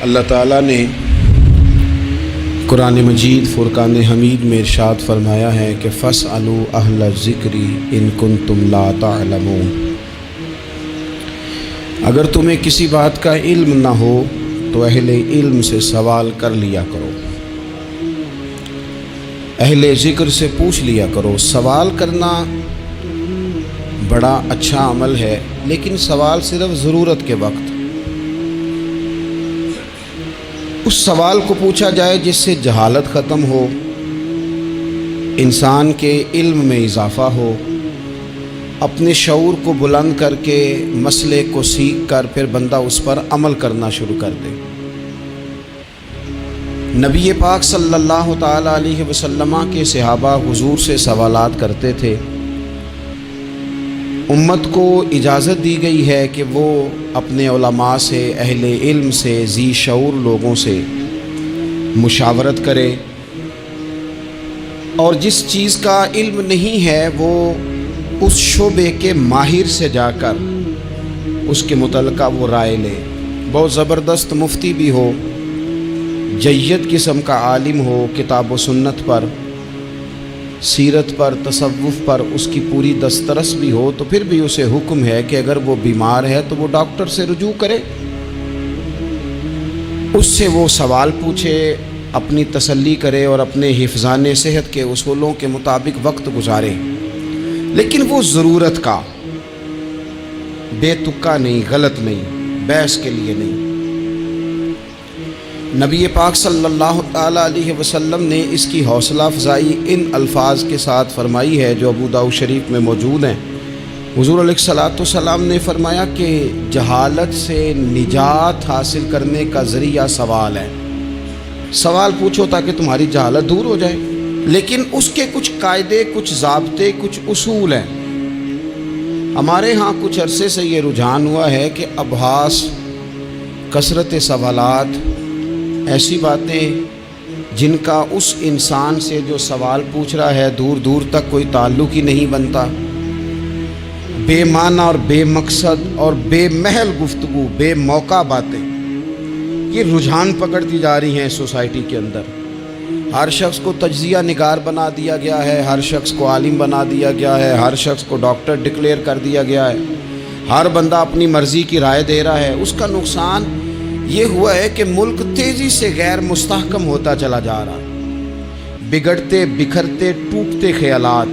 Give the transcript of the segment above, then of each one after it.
اللہ تعالیٰ نے قرآن مجید فرقان حمید میں ارشاد فرمایا ہے کہ فاسألوا اہل الذکر ان کنتم لا تعلمون۔ اگر تمہیں کسی بات کا علم نہ ہو تو اہل علم سے سوال کر لیا کرو، اہل ذکر سے پوچھ لیا کرو۔ سوال کرنا بڑا اچھا عمل ہے، لیکن سوال صرف ضرورت کے وقت اس سوال کو پوچھا جائے جس سے جہالت ختم ہو، انسان کے علم میں اضافہ ہو، اپنے شعور کو بلند کر کے مسئلے کو سیکھ کر پھر بندہ اس پر عمل کرنا شروع کر دے۔ نبی پاک صلی اللہ تعالی علیہ وسلم کے صحابہ حضور سے سوالات کرتے تھے۔ امت کو اجازت دی گئی ہے کہ وہ اپنے علماء سے، اہل علم سے، ذی شعور لوگوں سے مشاورت کرے، اور جس چیز کا علم نہیں ہے وہ اس شعبے کے ماہر سے جا کر اس کے متعلقہ وہ رائے لے۔ بہت زبردست مفتی بھی ہو، جید قسم کا عالم ہو، کتاب و سنت پر، سیرت پر، تصوف پر اس کی پوری دسترس بھی ہو، تو پھر بھی اسے حکم ہے کہ اگر وہ بیمار ہے تو وہ ڈاکٹر سے رجوع کرے، اس سے وہ سوال پوچھے، اپنی تسلی کرے اور اپنے حفظان صحت کے اصولوں کے مطابق وقت گزارے، لیکن وہ ضرورت کا، بے تکا نہیں، غلط نہیں، بحث کے لیے نہیں۔ نبی پاک صلی اللہ تعالی علیہ وسلم نے اس کی حوصلہ افزائی ان الفاظ کے ساتھ فرمائی ہے جو ابو داؤد شریف میں موجود ہیں۔ حضور علیہ الصلوۃ والسلام نے فرمایا کہ جہالت سے نجات حاصل کرنے کا ذریعہ سوال ہے۔ سوال پوچھو تاکہ تمہاری جہالت دور ہو جائے، لیکن اس کے کچھ قاعدے، کچھ ضابطے، کچھ اصول ہیں۔ ہمارے ہاں کچھ عرصے سے یہ رجحان ہوا ہے کہ ابحاث، کثرت سوالات، ایسی باتیں جن کا اس انسان سے جو سوال پوچھ رہا ہے دور دور تک کوئی تعلق ہی نہیں بنتا، بے معنی اور بے مقصد اور بے محل گفتگو، بے موقع باتیں، یہ رجحان پکڑتی جا رہی ہیں سوسائٹی کے اندر۔ ہر شخص کو تجزیہ نگار بنا دیا گیا ہے، ہر شخص کو عالم بنا دیا گیا ہے، ہر شخص کو ڈاکٹر ڈکلیئر کر دیا گیا ہے، ہر بندہ اپنی مرضی کی رائے دے رہا ہے۔ اس کا نقصان یہ ہوا ہے کہ ملک تیزی سے غیر مستحکم ہوتا چلا جا رہا، بگڑتے، بکھرتے، ٹوٹتے خیالات۔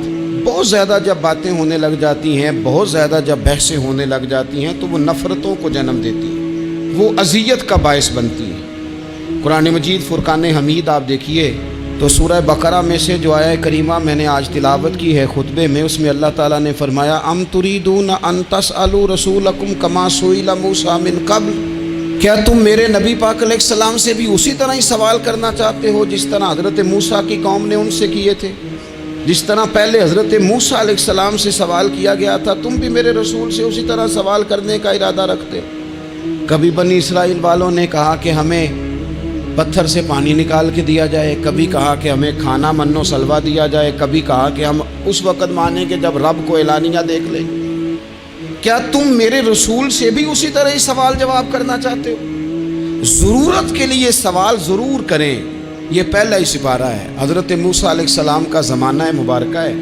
بہت زیادہ جب باتیں ہونے لگ جاتی ہیں، بہت زیادہ جب بحثیں ہونے لگ جاتی ہیں تو وہ نفرتوں کو جنم دیتی ہیں، وہ اذیت کا باعث بنتی ہیں۔ قرآن مجید فرقان حمید آپ دیکھیے تو سورہ بقرہ میں سے جو آیہ کریمہ میں نے آج تلاوت کی ہے خطبے میں، اس میں اللہ تعالیٰ نے فرمایا ام تریدون ان تسألوا رسولکم کما سئل موسیٰ من قبل، کیا تم میرے نبی پاک علیہ السلام سے بھی اسی طرح ہی سوال کرنا چاہتے ہو جس طرح حضرت موسیٰ کی قوم نے ان سے کیے تھے؟ جس طرح پہلے حضرت موسیٰ علیہ السلام سے سوال کیا گیا تھا، تم بھی میرے رسول سے اسی طرح سوال کرنے کا ارادہ رکھتے ہو؟ کبھی بنی اسرائیل والوں نے کہا کہ ہمیں پتھر سے پانی نکال کے دیا جائے، کبھی کہا کہ ہمیں کھانا من و سلوہ دیا جائے، کبھی کہا کہ ہم اس وقت مانیں کہ جب رب کو اعلانیہ دیکھ لیں۔ کیا تم میرے رسول سے بھی اسی طرح ہی سوال جواب کرنا چاہتے ہو؟ ضرورت کے لیے سوال ضرور کریں، یہ پہلا ہی سپارہ ہے۔ حضرت موسیٰ علیہ السلام کا زمانہ مبارکہ ہے،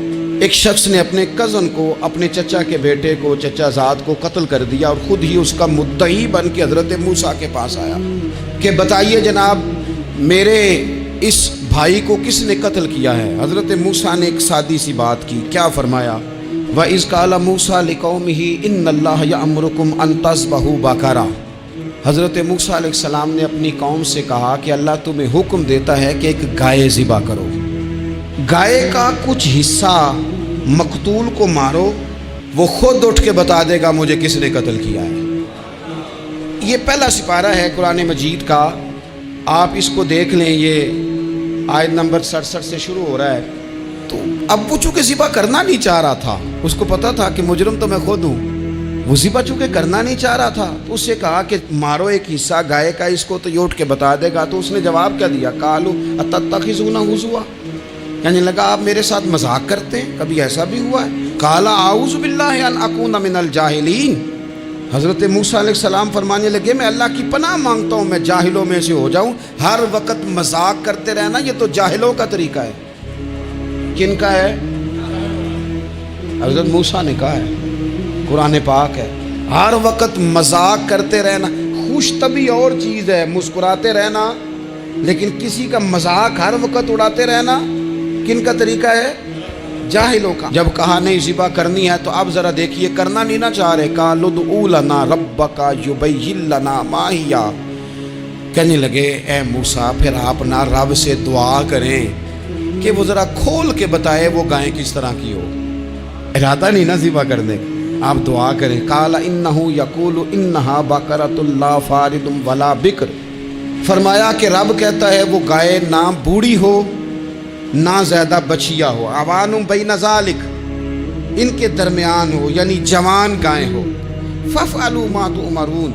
ایک شخص نے اپنے کزن کو، اپنے چچا کے بیٹے کو، چچا زاد کو قتل کر دیا اور خود ہی اس کا مدعی بن کے حضرت موسیٰ کے پاس آیا کہ بتائیے جناب میرے اس بھائی کو کس نے قتل کیا ہے؟ حضرت موسیٰ نے ایک سادی سی بات کی، کیا فرمایا؟ وَإِذْ قَالَ مُوسَىٰ لِقَوْمِهِ إِنَّ اللَّهَ يَأْمُرُكُمْ أَن تَذْبَحُوا بَقَرَةً۔ حضرت موسیٰ علیہ السلام نے اپنی قوم سے کہا کہ اللہ تمہیں حکم دیتا ہے کہ ایک گائے ذبح کرو، گائے کا کچھ حصہ مقتول کو مارو، وہ خود اٹھ کے بتا دے گا مجھے کس نے قتل کیا ہے۔ یہ پہلا سپارہ ہے قرآن مجید کا، آپ اس کو دیکھ لیں، یہ آیت نمبر 67 سے شروع ہو رہا ہے۔ تو اب وہ چونکہ ذبح کرنا نہیں چاہ رہا تھا، اس کو پتا تھا کہ مجرم تو میں خود ہوں، وہ ذبح چونکہ کرنا نہیں چاہ رہا تھا تو اس سے کہا کہ مارو ایک حصہ گائے کا، اس کو تو یہ اٹھ کے بتا دے گا۔ تو اس نے جواب کیا دیا؟ قالوا اتتخذون ہزوا، یعنی لگا آپ میرے ساتھ مذاق کرتے ہیں، کبھی ایسا بھی ہوا ہے؟ قال اعوذ باللہ ان اکون من الجاہلین، حضرت موسیٰ علیہ السلام فرمانے لگے میں اللہ کی پناہ مانگتا ہوں میں جاہلوں میں سے ہو جاؤں. ہر وقت مذاق کرتے رہنا یہ تو جاہلوں کا طریقہ ہے. کن کا ہے؟ حضرت موسیٰ نے کہا ہے، قرآن پاک ہے. ہر وقت مذاق کرتے رہنا. خوش طبعی اور چیز ہے، مسکراتے رہنا، لیکن کسی کا مذاق ہر وقت اڑاتے رہنا کن کا طریقہ ہے؟ جاہلوں کا. جب کہا نہیں ذبح کرنی ہے تو اب ذرا دیکھیے کرنا نہیں نہ چاہ رہے. قالوا ادع لنا ربک یبین لنا ما ہی. کہنے لگے اے موسیٰ پھر آپ نہ رب سے دعا کریں کہ وہ ذرا کھول کے بتائے وہ گائے کس طرح کی ہو. ارادہ نہیں نہ ذبح کرنے کا، آپ دعا کریں. قال انہ یقول انہا بقرۃ لا فارض ولا بکر. فرمایا کہ رب کہتا ہے وہ گائے نہ بوڑھی ہو نہ زیادہ بچیا ہو. عوان بین ذالک، ان کے درمیان ہو، یعنی جوان گائے ہو. فافعلوا ما تؤمرون،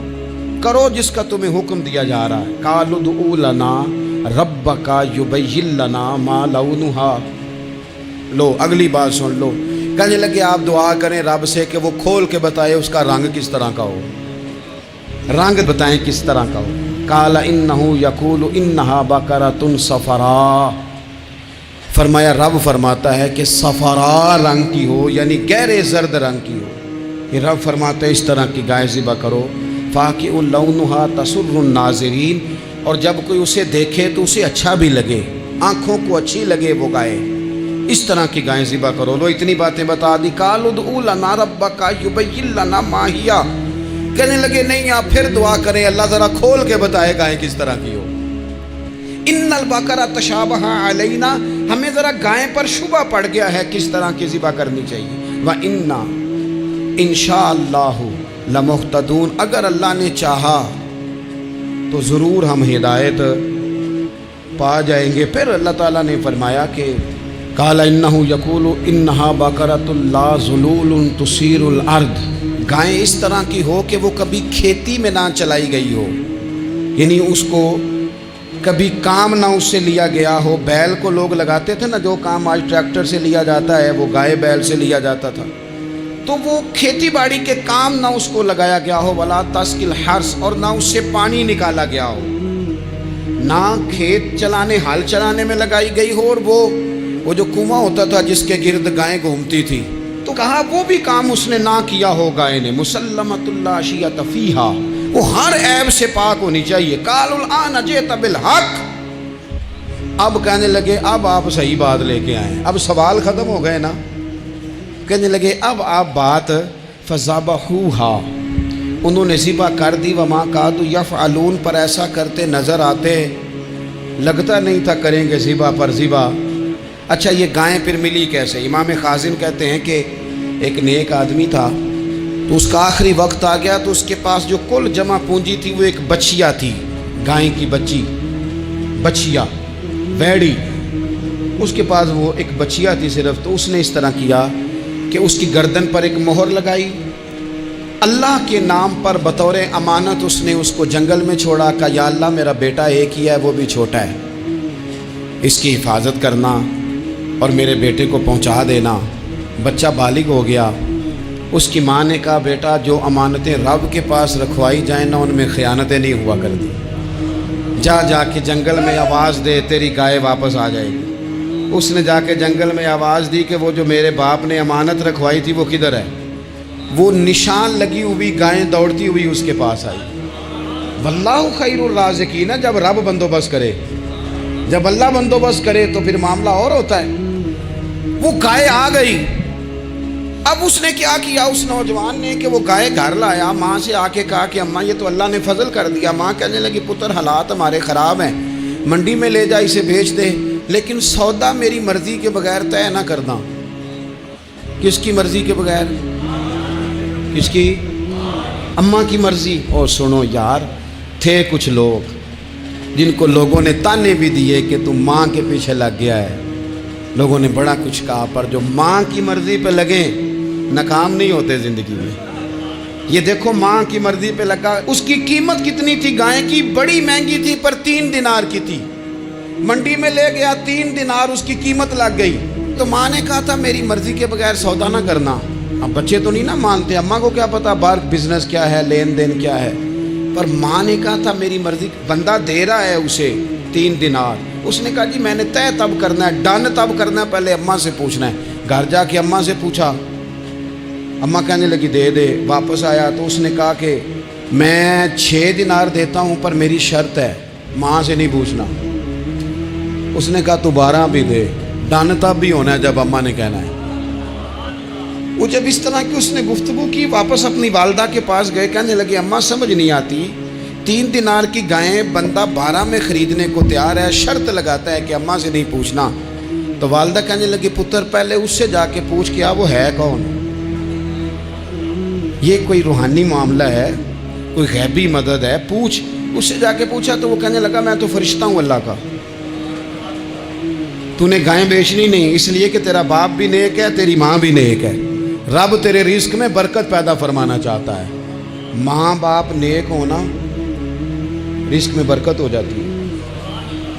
کرو جس کا تمہیں حکم دیا جا رہا ہے. قالوا ادع لنا ربک یبین لنا ما لونھا. لو اگلی بات سن لو. کہنے لگے آپ دعا کریں رب سے کہ وہ کھول کے بتائے اس کا رنگ کس طرح کا ہو، رنگ بتائیں کس طرح کا ہو. قال انہ یقول انہا بقرۃ صفراء. فرمایا رب فرماتا ہے کہ صفراء رنگ کی ہو، یعنی گہرے زرد رنگ کی ہو. یہ رب فرماتا ہے اس طرح کی گائے ذبح کرو. فاقع لونھا تسر الناظرین، اور جب کوئی اسے دیکھے تو اسے اچھا بھی لگے، آنکھوں کو اچھی لگے وہ گائے. اس طرح کی گائیں ذبح کرو. لو اتنی باتیں بتا دی. قالوا ادع لنا ربک یبین لنا ما ہی. کہنے لگے نہیں آپ پھر دعا کریں اللہ ذرا کھول کے بتائے گائیں کس طرح کی ہو. ان البقرہ تشابہ علینا، ہمیں ذرا گائیں پر شبہ پڑ گیا ہے کس طرح کی ذبح کرنی چاہیے. وَإِنَّا انشاءاللہ لمہتدون، اگر اللہ نے چاہا تو ضرور ہم ہدایت پا جائیں گے. پھر اللہ تعالیٰ نے فرمایا کہ قال انہ یقول انہا بقرۃ لا ذلول تثیر الارض، گائیں اس طرح کی ہو کہ وہ کبھی کھیتی میں نہ چلائی گئی ہو، یعنی اس کو کبھی کام نہ اس سے لیا گیا ہو. بیل کو لوگ لگاتے تھے نا، جو کام آج ٹریکٹر سے لیا جاتا ہے وہ گائے بیل سے لیا جاتا تھا. تو وہ کھیتی باڑی کے کام نہ اس کو لگایا گیا ہو. ولا تسقی الحرث، اور نہ اس سے پانی نکالا گیا ہو، نہ کھیت چلانے ہل چلانے میں لگائی گئی ہو. اور وہ جو کنواں ہوتا تھا جس کے گرد گائیں گھومتی تھی، تو کہا وہ بھی کام اس نے نہ کیا ہو گائے نے. مسلمۃ لا شیۃ فیہا، وہ ہر عیب سے پاک ہونی چاہیے. قالوا الآن جئت بالحق، اب کہنے لگے اب آپ صحیح بات لے کے آئے، اب سوال ختم ہو گئے نا. کہنے لگے اب آپ بات فذبحوہا، انہوں نے ذبح کر دی. وما کادوا یفعلون، پر ایسا کرتے نظر آتے، لگتا نہیں تھا کریں گے ذبح پر ذبح. اچھا یہ گائیں پھر ملی کیسے؟ امام خازن کہتے ہیں کہ ایک نیک آدمی تھا، تو اس کا آخری وقت آ گیا، تو اس کے پاس جو کل جمع پونجی تھی وہ ایک بچیا تھی، گائیں کی بچیا ویڑی، اس کے پاس وہ ایک بچیا تھی صرف. تو اس نے اس طرح کیا کہ اس کی گردن پر ایک مہر لگائی، اللہ کے نام پر بطور امانت اس نے اس کو جنگل میں چھوڑا. کہا یا اللہ میرا بیٹا ایک ہی ہے، وہ بھی چھوٹا ہے، اس کی حفاظت کرنا اور میرے بیٹے کو پہنچا دینا. بچہ بالغ ہو گیا. اس کی ماں نے کہا بیٹا جو امانتیں رب کے پاس رکھوائی جائیں نا ان میں خیانتیں نہیں ہوا کر دی، جا کے جنگل میں آواز دے تیری گائے واپس آ جائے گی. اس نے جا کے جنگل میں آواز دی کہ وہ جو میرے باپ نے امانت رکھوائی تھی وہ کدھر ہے. وہ نشان لگی ہوئی گائیں دوڑتی ہوئی اس کے پاس آئی. واللہ خیر الرازقین، جب رب بندوبست کرے، جب اللہ بندوبست کرے تو پھر معاملہ اور ہوتا ہے. وہ گائے آ گئی. اب اس نے کیا کیا اس نوجوان نے کہ وہ گائے گھر لایا، ماں سے آ کے کہا کہ اماں یہ تو اللہ نے فضل کر دیا. ماں کہنے لگی پتر حالات ہمارے خراب ہیں، منڈی میں لے جا اسے بیچ دے، لیکن سودا میری مرضی کے بغیر طے نہ کرنا. کس کی مرضی کے بغیر؟ کس کی؟ اماں کی مرضی. اور سنو یار، تھے کچھ لوگ جن کو لوگوں نے تانے بھی دیے کہ تم ماں کے پیچھے لگ گیا ہے، لوگوں نے بڑا کچھ کہا، پر جو ماں کی مرضی پہ لگیں ناکام نہیں ہوتے زندگی میں. یہ دیکھو ماں کی مرضی پہ لگا. اس کی قیمت کتنی تھی گائے کی؟ بڑی مہنگی تھی، پر 3 دینار کی تھی. منڈی میں لے گیا، 3 دینار اس کی قیمت لگ گئی. تو ماں نے کہا تھا میری مرضی کے بغیر سودا نہ کرنا. اب بچے تو نہیں نا مانتے، اماں کو کیا پتا باہر بزنس کیا ہے، لین دین کیا ہے، پر ماں نے کہا تھا میری مرضی، بندہ دے رہا ہے اسے 3 دینار، اس نے کہا جی میں نے طے تب کرنا ہے، ڈن تب کرنا ہے، پہلے اماں سے پوچھنا ہے۔ گھر جا کے اماں سے پوچھا، اماں کہنے لگی دے دے، واپس آیا تو اس نے کہا کہ میں 6 دینار دیتا ہوں پر میری شرط ہے، ماں سے نہیں پوچھنا۔ اس نے کہا تو 12 بھی دے، ڈن تب بھی ہونا ہے جب اماں نے کہنا ہے۔ وہ جب اس طرح کی اس نے گفتگو کی، واپس اپنی والدہ کے پاس گئے، کہنے لگے اماں سمجھ نہیں آتی، 3 دینار کی گائیں بندہ 12 میں خریدنے کو تیار ہے، شرط لگاتا ہے کہ اماں سے نہیں پوچھنا۔ تو والدہ کہنے لگی پتر پہلے اس سے جا کے پوچھ کیا وہ ہے کون، یہ کوئی روحانی معاملہ ہے، کوئی غیبی مدد ہے، پوچھ۔ اس سے جا کے پوچھا تو وہ کہنے لگا میں تو فرشتہ ہوں اللہ کا، تو نے گائیں بیچنی نہیں، اس لیے کہ تیرا باپ بھی نیک ہے، تیری ماں بھی نیک ہے، رب تیرے رزق میں برکت پیدا فرمانا چاہتا ہے، ماں باپ نیک ہونا رزق میں برکت ہو جاتی ہے،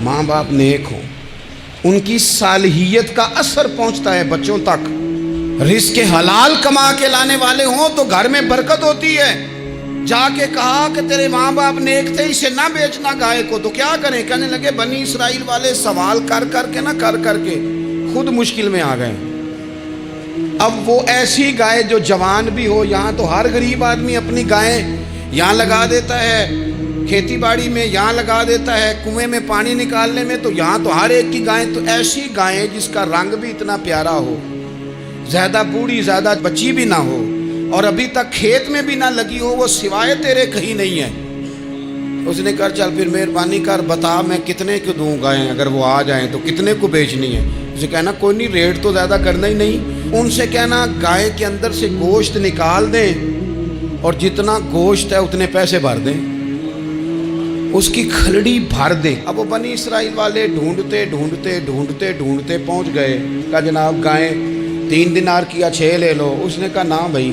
ماں باپ نیک ہوں ان کی صالحیت کا اثر پہنچتا ہے بچوں تک، رزق حلال کما کے لانے والے ہوں تو گھر میں برکت ہوتی ہے۔ جا کے کہا کہ تیرے ماں باپ نیک تھے، اسے نہ بیچنا گائے کو، تو کیا کریں؟ کہنے لگے بنی اسرائیل والے سوال کر کر کے خود مشکل میں آ گئے۔ اب وہ ایسی گائے جو جوان بھی ہو، یہاں تو ہر غریب آدمی اپنی گائیں یہاں لگا دیتا ہے، کھیتی باڑی میں یہاں لگا دیتا ہے، کنویں میں پانی نکالنے میں، تو یہاں تو ہر ایک کی گائیں، تو ایسی گائیں جس کا رنگ بھی اتنا پیارا ہو، زیادہ بوڑھی زیادہ بچی بھی نہ ہو، اور ابھی تک کھیت میں بھی نہ لگی ہو، وہ سوائے تیرے کہیں نہیں ہے۔ اس نے کہا چل پھر مہربانی کر بتا میں کتنے کو دوں گائیں، اگر وہ آ جائیں تو کتنے کو بیچنی ہے؟ اسے کہنا کوئی نہیں، ریٹ تو زیادہ کرنا ہی نہیں، ان سے کہنا گائے کے اندر سے گوشت نکال دیں اور جتنا گوشت ہے اتنے پیسے بھر دیں، اس کی کھلڑی بھر دیں۔ اب وہ بنی اسرائیل والے ڈھونڈتے پہنچ گئے، کہا جناب گائیں 3 دینار کی یا 6 لے لو۔ اس نے کہا نہ بھائی،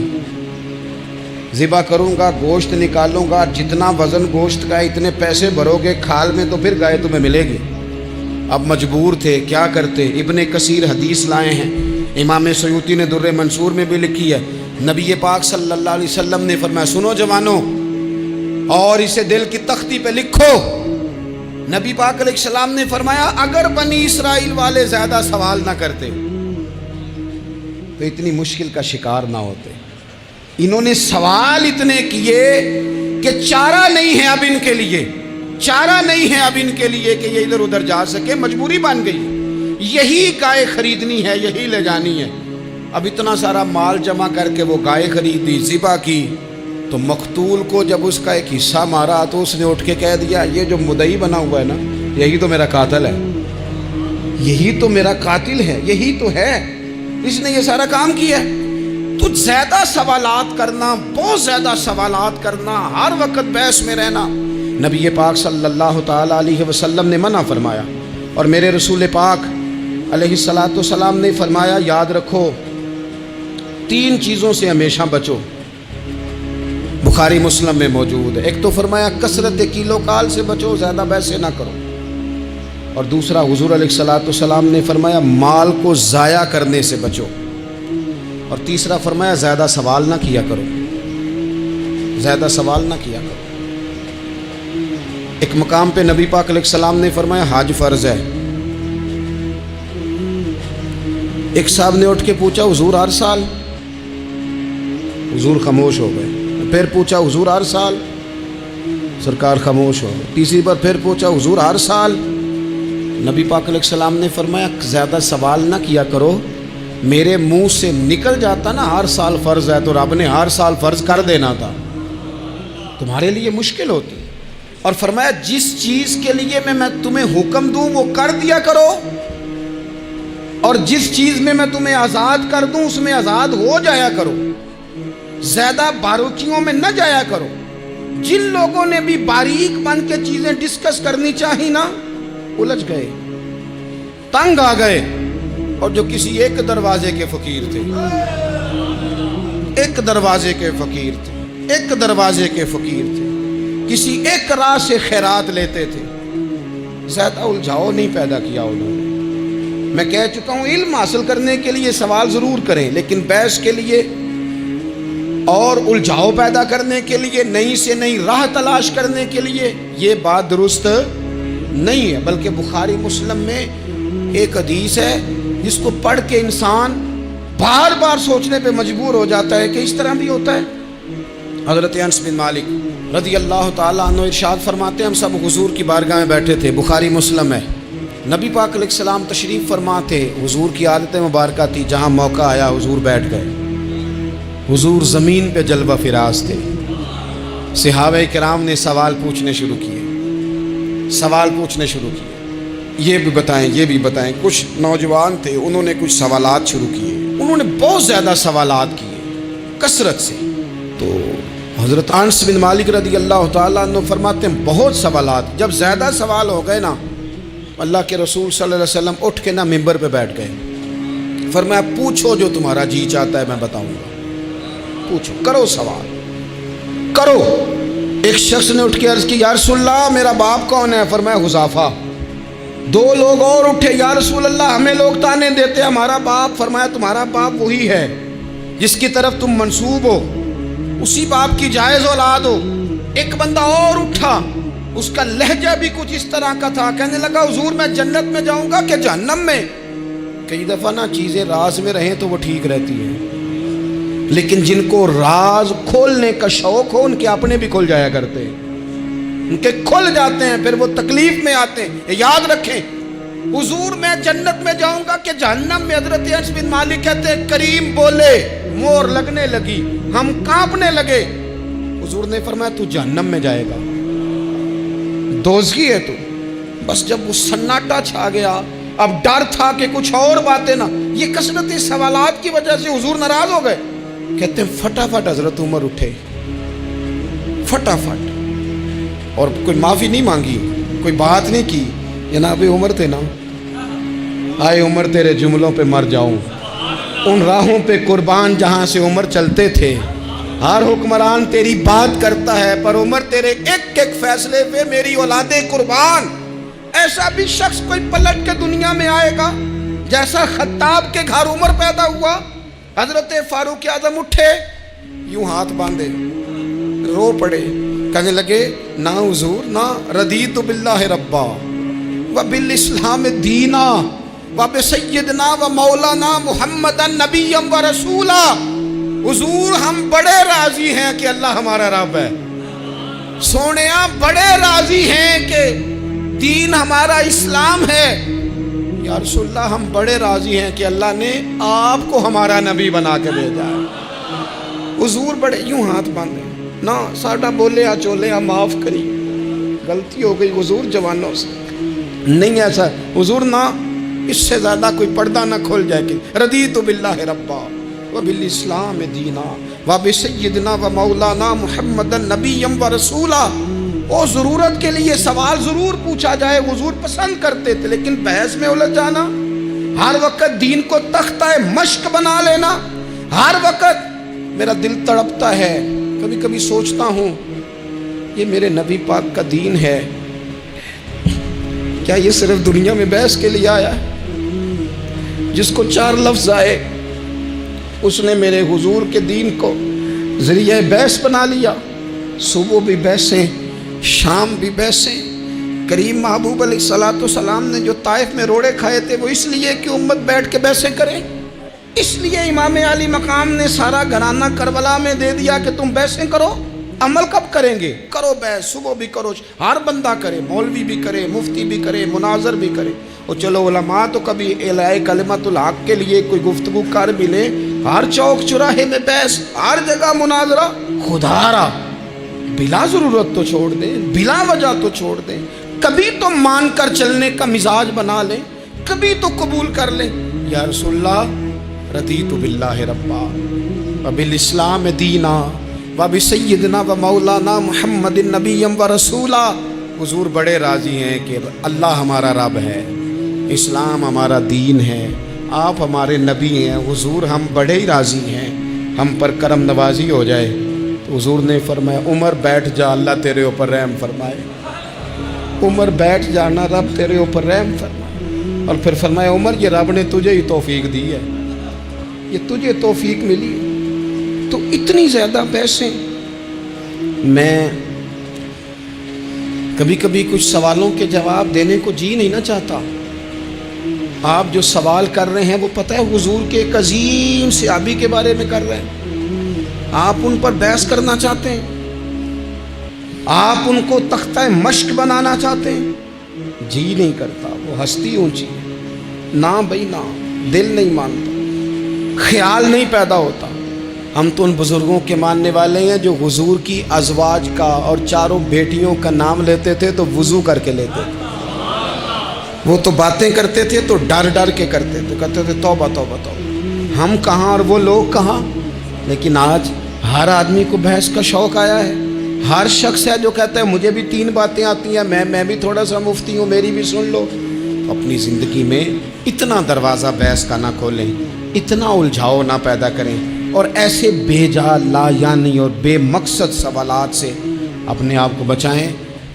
ذبح کروں گا، گوشت نکالوں گا، جتنا وزن گوشت کا اتنے پیسے بھرو گے کھال میں تو پھر گائے تمہیں ملے گی۔ اب مجبور تھے، کیا کرتے؟ ابن کثیر حدیث لائے ہیں، امام سیوطی نے در منصور میں بھی لکھی ہے، نبی پاک صلی اللہ علیہ وسلم نے فرمایا سنو جوانوں اور اسے دل کی تختی پہ لکھو، نبی پاک علیہ السلام نے فرمایا اگر بنی اسرائیل والے زیادہ سوال نہ کرتے تو اتنی مشکل کا شکار نہ ہوتے۔ انہوں نے سوال اتنے کیے کہ چارہ نہیں ہے اب ان کے لیے، چارہ نہیں ہے اب ان کے لیے کہ یہ ادھر ادھر جا سکے، مجبوری بن گئی، یہی گائے خریدنی ہے، یہی لے جانی ہے۔ اب اتنا سارا مال جمع کر کے وہ گائے خریدی، ذبح کی، تو مقتول کو جب اس کا ایک حصہ مارا تو اس نے اٹھ کے کہہ دیا یہ جو مدعی بنا ہوا ہے نا، یہی تو میرا قاتل ہے، یہی تو میرا قاتل ہے، یہی تو ہے، اس نے یہ سارا کام کیا ہے۔ تو زیادہ سوالات کرنا، بہت زیادہ سوالات کرنا، ہر وقت بحث میں رہنا، نبی پاک صلی اللہ تعالی علیہ وسلم نے منع فرمایا، اور میرے رسول پاک علیہ الصلاۃ والسلام نے فرمایا یاد رکھو 3 چیزوں سے ہمیشہ بچو، بخاری مسلم میں موجود ہے۔ ایک تو فرمایا کثرت کیلو کال سے بچو، زیادہ بحث نہ کرو، اور دوسرا حضور علیہ الصلاۃ والسلام نے فرمایا مال کو ضائع کرنے سے بچو، اور تیسرا فرمایا زیادہ سوال نہ کیا کرو، زیادہ سوال نہ کیا کرو۔ ایک مقام پہ نبی پاک علیہ السلام نے فرمایا حج فرض ہے، ایک صاحب نے اٹھ کے پوچھا حضور ہر سال؟ حضور خاموش ہو گئے۔ پھر پوچھا حضور ہر سال؟ سرکار خاموش ہو گئے۔ تیسری بار پھر پوچھا حضور ہر سال؟ نبی پاک علیہ السلام نے فرمایا زیادہ سوال نہ کیا کرو، میرے منہ سے نکل جاتا نا ہر سال فرض ہے تو رب نے ہر سال فرض کر دینا تھا، تمہارے لیے مشکل ہوتی۔ اور فرمایا جس چیز کے لیے میں تمہیں حکم دوں وہ کر دیا کرو، اور جس چیز میں تمہیں آزاد کر دوں اس میں آزاد ہو جایا کرو، زیادہ باریکیوں میں نہ جایا کرو۔ جن لوگوں نے بھی باریک بن کے چیزیں ڈسکس کرنی چاہی نا، الجھ گئے، تنگ آ گئے، اور جو کسی ایک دروازے کے فقیر تھے، ایک دروازے کے فقیر تھے، ایک دروازے کے فقیر تھے، کسی ایک راہ سے خیرات لیتے تھے، زیادہ الجھاؤ نہیں پیدا کیا انہوں نے۔ میں کہہ چکا ہوں علم حاصل کرنے کے لیے سوال ضرور کریں، لیکن بحث کے لیے اور الجھاؤ پیدا کرنے کے لیے، نئی سے نئی راہ تلاش کرنے کے لیے، یہ بات درست نہیں ہے۔ بلکہ بخاری مسلم میں ایک حدیث ہے جس کو پڑھ کے انسان بار بار سوچنے پہ مجبور ہو جاتا ہے کہ اس طرح بھی ہوتا ہے۔ حضرت انس بن مالک رضی اللہ تعالیٰ عنہ ارشاد فرماتے ہیں، ہم سب حضور کی بارگاہ میں بیٹھے تھے، بخاری مسلم ہے، نبی پاک علیہ السلام تشریف فرما تھے، حضور کی عادت مبارکہ تھی، جہاں موقع آیا حضور بیٹھ گئے۔ حضور زمین پہ جلوہ فراز تھے، صحابہ کرام نے سوال پوچھنے شروع کیے، یہ بھی بتائیں، یہ بھی بتائیں۔ کچھ نوجوان تھے، انہوں نے کچھ سوالات شروع کیے، انہوں نے بہت زیادہ سوالات کیے کثرت سے۔ تو حضرت انس بن مالک رضی اللہ تعالیٰ عنہ فرماتے ہیں بہت سوالات، جب زیادہ سوال ہو گئے نا، اللہ کے رسول صلی اللہ علیہ وسلم اٹھ کے نا ممبر پہ بیٹھ گئے، فرمایا پوچھو جو تمہارا جی چاہتا ہے میں بتاؤں گا، پوچھو، کرو سوال کرو۔ ایک شخص نے اٹھ کے عرض کی، یا رسول اللہ میرا باپ کون ہے؟ فرمایا حذیفہ۔ دو لوگ اور اٹھے، یا رسول اللہ ہمیں لوگ تانے دیتے ہمارا باپ۔ فرمایا تمہارا باپ وہی ہے جس کی طرف تم منسوب ہو، اسی باپ کی جائز اولاد ہو۔ ایک بندہ اور اٹھا، اس کا لہجہ بھی کچھ اس طرح کا تھا، کہنے لگا حضور میں جنت میں جاؤں گا کہ جہنم میں؟ کئی دفعہ نا چیزیں راز میں رہیں تو وہ ٹھیک رہتی ہیں، لیکن جن کو راز کھولنے کا شوق ہو ان کے اپنے بھی کھل جایا کرتے ہیں، ان کے کھل جاتے ہیں، پھر وہ تکلیف میں آتے ہیں۔ یاد رکھیں، حضور میں جنت میں جاؤں گا کہ جہنم میں؟ حضرت انس بن مالک کہتے ہیں کریم بولے، مور لگنے لگی، ہم کانپنے لگے۔ حضور نے فرمایا تو جہنم میں جائے گا، دوزخی ہے تو۔ بس جب وہ سناٹا چھا گیا، اب ڈر تھا کہ کچھ اور باتیں نہ، یہ کثرت سوالات کی وجہ سے حضور ناراض ہو گئے۔ کہتے ہیں فٹافٹ حضرت عمر اٹھے، فٹافٹ، اور کوئی معافی نہیں مانگی، کوئی بات نہیں کی۔ جناب عمر تھے نا، آئے عمر تیرے جملوں پہ مر جاؤں، ان راہوں پہ قربان جہاں سے عمر چلتے تھے۔ ہر حکمران تیری بات کرتا ہے، پر عمر تیرے ایک ایک فیصلے پہ میری اولادیں قربان۔ ایسا بھی شخص کوئی پلٹ کے دنیا میں آئے گا جیسا خطاب کے گھر عمر پیدا ہوا۔ حضرت فاروق اعظم اٹھے، یوں ہاتھ باندھے، رو پڑے، کہنے لگے نہ حضور نہ، رضیت باللہ ربا وبالاسلام دینا وبسیدنا ومولانا محمد نبی و رسولا۔ حضور ہم بڑے راضی ہیں کہ اللہ ہمارا رب ہے، سونیا بڑے راضی ہیں کہ دین ہمارا اسلام ہے۔ یا رسول اللہ ہم بڑے راضی ہیں کہ اللہ نے آپ کو ہمارا نبی بنا کے بھیجا ہے۔ حضور بڑے، یوں ہاتھ باندھے، نہ ساڈا بولیا چولیا معاف کری، غلطی ہو گئی حضور جوانوں سے، نہیں ایسا حضور، نہ اس سے زیادہ کوئی پردہ نہ کھول جائے کہ رضیت باللہ ربا وبالاسلام دینا وبسیدنا ومولانا محمد نبی و رسولا۔ اور ضرورت کے لیے سوال ضرور پوچھا جائے، حضور پسند کرتے تھے، لیکن بحث میں الجھ جانا، ہر وقت دین کو تختہ مشق بنا لینا، ہر وقت میرا دل تڑپتا ہے، کبھی کبھی سوچتا ہوں یہ میرے نبی پاک کا دین ہے، کیا یہ صرف دنیا میں بحث کے لیے آیا ہے؟ جس کو 4 لفظ آئے اس نے میرے حضور کے دین کو ذریعہ بحث بنا لیا۔ صبح بھی بحثیں، شام بھی بحثیں۔ کریم محبوب علیہ الصلوۃ والسلام نے جو طائف میں روڑے کھائے تھے وہ اس لیے کہ امت بیٹھ کے بحثیں کرے، اس لیے امام علی مقام نے سارا گھرانہ کربلا میں دے دیا کہ تم بحثیں کرو۔ عمل کب کریں گے؟ کرو بحث، صبح بھی کرو، ہر بندہ کرے، مولوی بھی کرے، مفتی بھی کرے، مناظر بھی کرے۔ اور چلو علماء تو کبھی اعلاء کلمت الحق کے لیے کوئی گفتگو کر بھی لیں، ہر چوک چراہے میں بحث، ہر جگہ مناظرہ، خدا را بلا ضرورت تو چھوڑ دیں، بلا وجہ تو چھوڑ دیں، کبھی تو مان کر چلنے کا مزاج بنا لیں، کبھی تو قبول کر لیں۔ یا رسول اللہ رضیت باللہ ربا وبالاسلام دینا وبسیدنا ومولانا محمد نبی و رسولا۔ حضور بڑے راضی ہیں کہ اللہ ہمارا رب ہے، اسلام ہمارا دین ہے، آپ ہمارے نبی ہیں۔ حضور ہم بڑے ہی راضی ہیں، ہم پر کرم نوازی ہو جائے۔ تو حضور نے فرمایا عمر بیٹھ جا، اللہ تیرے اوپر رحم فرمائے۔ عمر بیٹھ جانا، رب تیرے اوپر رحم فرمائے۔ اور پھر فرمایا عمر یہ رب نے تجھے ہی توفیق دی ہے، یہ تجھے توفیق ملی، تو اتنی زیادہ بحثیں. میں کبھی کبھی کچھ سوالوں کے جواب دینے کو جی نہیں نہ چاہتا. آپ جو سوال کر رہے ہیں وہ پتہ ہے حضور کے ایک عظیم صحابی کے بارے میں کر رہے ہیں. آپ ان پر بحث کرنا چاہتے ہیں, آپ ان کو تختہ مشق بنانا چاہتے ہیں. جی نہیں کرتا, وہ ہستی اونچی ہے. نہ بھائی نہ, دل نہیں مانتا, خیال نہیں پیدا ہوتا. ہم تو ان بزرگوں کے ماننے والے ہیں جو حضور کی ازواج کا اور چاروں بیٹیوں کا نام لیتے تھے تو وضو کر کے لیتے تھے. وہ تو باتیں کرتے تھے تو ڈر ڈر کے کرتے تھے, کہتے تھے توبہ توبہ توبہ. ہم کہاں اور وہ لوگ کہاں. لیکن آج ہر آدمی کو بحث کا شوق آیا ہے. ہر شخص ہے جو کہتا ہے مجھے بھی 3 باتیں آتی ہیں, میں بھی تھوڑا سا مفتی ہوں, میری بھی سن لو. اپنی زندگی میں اتنا دروازہ بحث کا نہ کھولیں, اتنا الجھاؤ نہ پیدا کریں, اور ایسے بے جا لا یعنی اور بے مقصد سوالات سے اپنے آپ کو بچائیں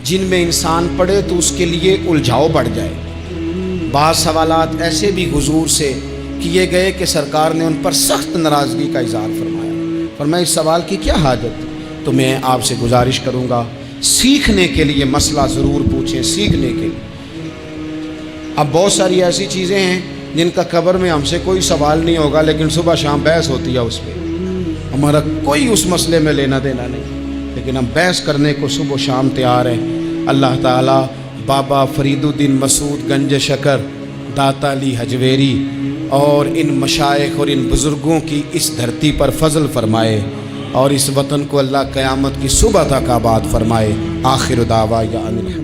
جن میں انسان پڑھے تو اس کے لیے الجھاؤ بڑھ جائے. بعض سوالات ایسے بھی حضور سے کیے گئے کہ سرکار نے ان پر سخت ناراضگی کا اظہار فرمایا. فرمایا اس سوال کی کیا حاجت. تو میں آپ سے گزارش کروں گا سیکھنے کے لیے مسئلہ ضرور پوچھیں, سیکھنے کے لیے. اب بہت ساری ایسی چیزیں ہیں جن کا قبر میں ہم سے کوئی سوال نہیں ہوگا, لیکن صبح شام بحث ہوتی ہے اس پہ. ہمارا کوئی اس مسئلے میں لینا دینا نہیں, لیکن ہم بحث کرنے کو صبح و شام تیار ہیں. اللہ تعالیٰ بابا فرید الدین مسعود گنج شکر, داتا علی حجویری اور ان مشائخ اور ان بزرگوں کی اس دھرتی پر فضل فرمائے, اور اس وطن کو اللہ قیامت کی صبح تک آباد فرمائے. آخر دعوانا